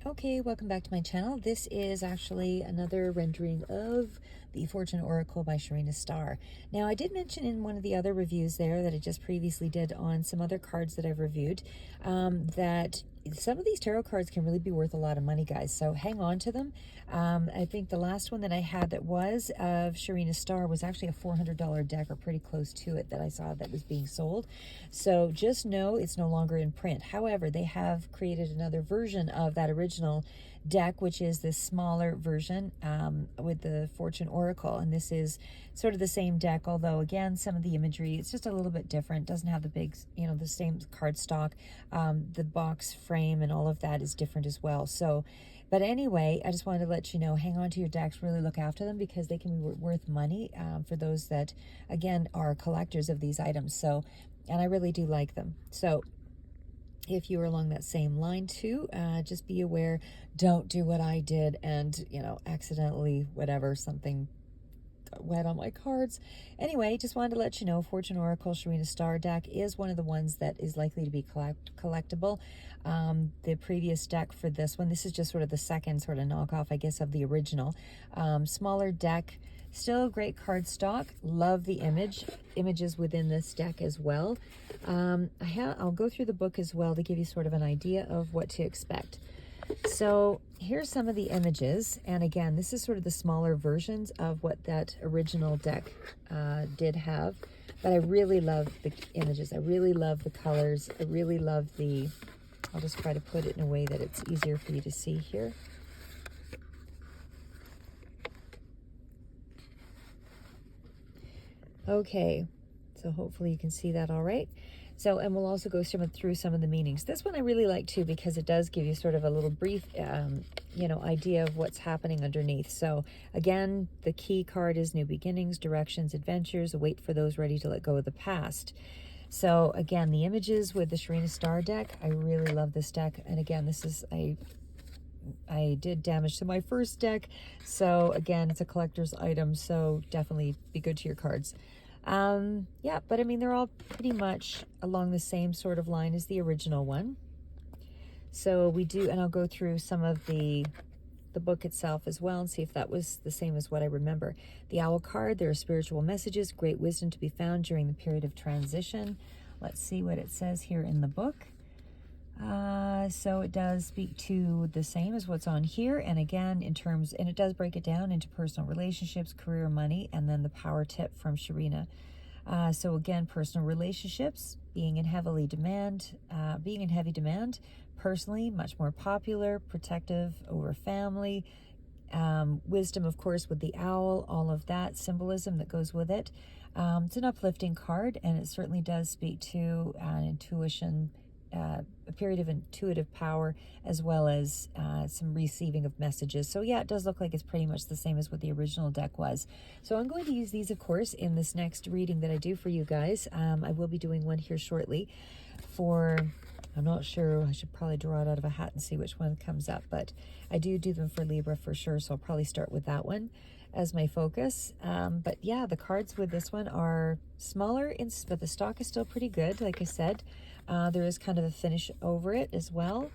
Okay, welcome back to my channel. This is actually another rendering of the Fortune Oracle by Sharina Star. Now, I did mention in one of the other reviews there that I just previously did on some other cards that I've reviewed, that some of these tarot cards can really be worth a lot of money, guys. So hang on to them. I think the last one that I had that was of Sharina Star was actually a $400 deck, or pretty close to it, that I saw that was being sold. So just know it's no longer in print. However, they have created another version of that original deck, which is this smaller version with the Fortune Oracle. And this is sort of the same deck, although again, some of the imagery, it's just a little bit different. Doesn't have the big, the same card stock. The box frame and all of that is different as well. So, but anyway, I just wanted to let you know, hang on to your decks, really look after them, because they can be worth money for those that, again, are collectors of these items. So, and I really do like them. So if you are along that same line too, just be aware, don't do what I did and, accidentally, something got wet on my cards. Anyway, just wanted to let you know, Fortune Oracle Sharina Star deck is one of the ones that is likely to be collectible. The previous deck for this one, this is just sort of the second sort of knockoff, I guess, of the original. Smaller deck, still great card stock. Love the images within this deck as well. I'll go through the book as well to give you sort of an idea of what to expect. So here's some of the images, and again, this is sort of the smaller versions of what that original deck did have, but I really love the images. I really love the colors. I really love I'll just try to put it in a way that it's easier for you to see here. Okay, so hopefully you can see that all right. So, and we'll also go through some of the meanings. This one I really like too, because it does give you sort of a little brief, idea of what's happening underneath. So again, the key card is new beginnings, directions, adventures, wait for those ready to let go of the past. So again, the images with the Sharina Star deck, I really love this deck. And again, this is I did damage to my first deck. So again, it's a collector's item, so definitely be good to your cards. Yeah, but I mean, they're all pretty much along the same sort of line as the original one. So we do, and I'll go through some of the book itself as well and see if that was the same as what I remember. The Owl card, there are spiritual messages, great wisdom to be found during the period of transition. Let's see what it says here in the book. So it does speak to the same as what's on here, and again, and it does break it down into personal relationships, career, money, and then the power tip from Sharina. So again, personal relationships, being in heavy demand, personally, much more popular, protective over family, wisdom, of course, with the owl, all of that symbolism that goes with it. It's an uplifting card, and it certainly does speak to an intuition, a period of intuitive power, as well as some receiving of messages. So yeah, it does look like it's pretty much the same as what the original deck was. So I'm going to use these, of course, in this next reading that I do for you guys. I will be doing one here shortly I'm not sure, I should probably draw it out of a hat and see which one comes up, but I do them for Libra for sure, so I'll probably start with that one as my focus. But yeah, the cards with this one are smaller, but the stock is still pretty good, like I said. There is kind of a finish over it as well.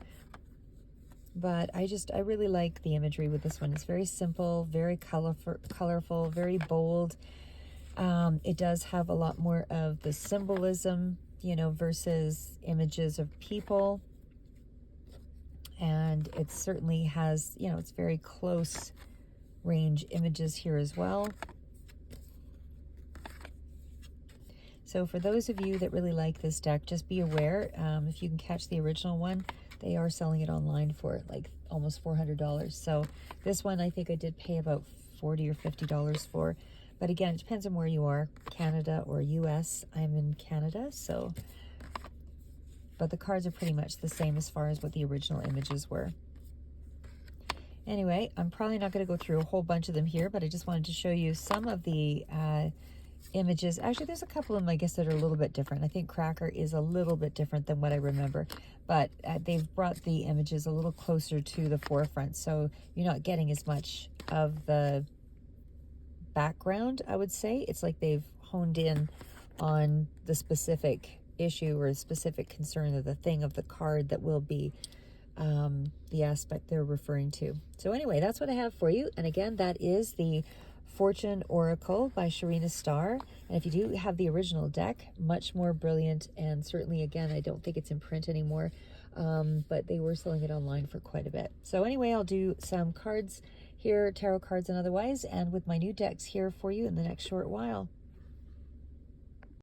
But I really like the imagery with this one. It's very simple, very colorful, very bold. It does have a lot more of the symbolism, versus images of people. And it certainly has, it's very close range images here as well. So for those of you that really like this deck, just be aware, if you can catch the original one, they are selling it online for like almost $400. So this one, I think I did pay about $40 or $50 for. But again, it depends on where you are, Canada or US. I'm in Canada, so. But the cards are pretty much the same as far as what the original images were. Anyway, I'm probably not going to go through a whole bunch of them here, but I just wanted to show you some of the images. Actually, there's a couple of them, I guess, that are a little bit different. I think Cracker is a little bit different than what I remember, but they've brought the images a little closer to the forefront, so you're not getting as much of the background, I would say. It's like they've honed in on the specific issue or a specific concern of the thing of the card that will be the aspect they're referring to. So anyway, that's what I have for you. And again, that is the Fortune Oracle by Sharina Starr. And if you do have the original deck, much more brilliant. And certainly, again, I don't think it's in print anymore, but they were selling it online for quite a bit. So anyway, I'll do some cards here, tarot cards and otherwise, and with my new decks here for you in the next short while.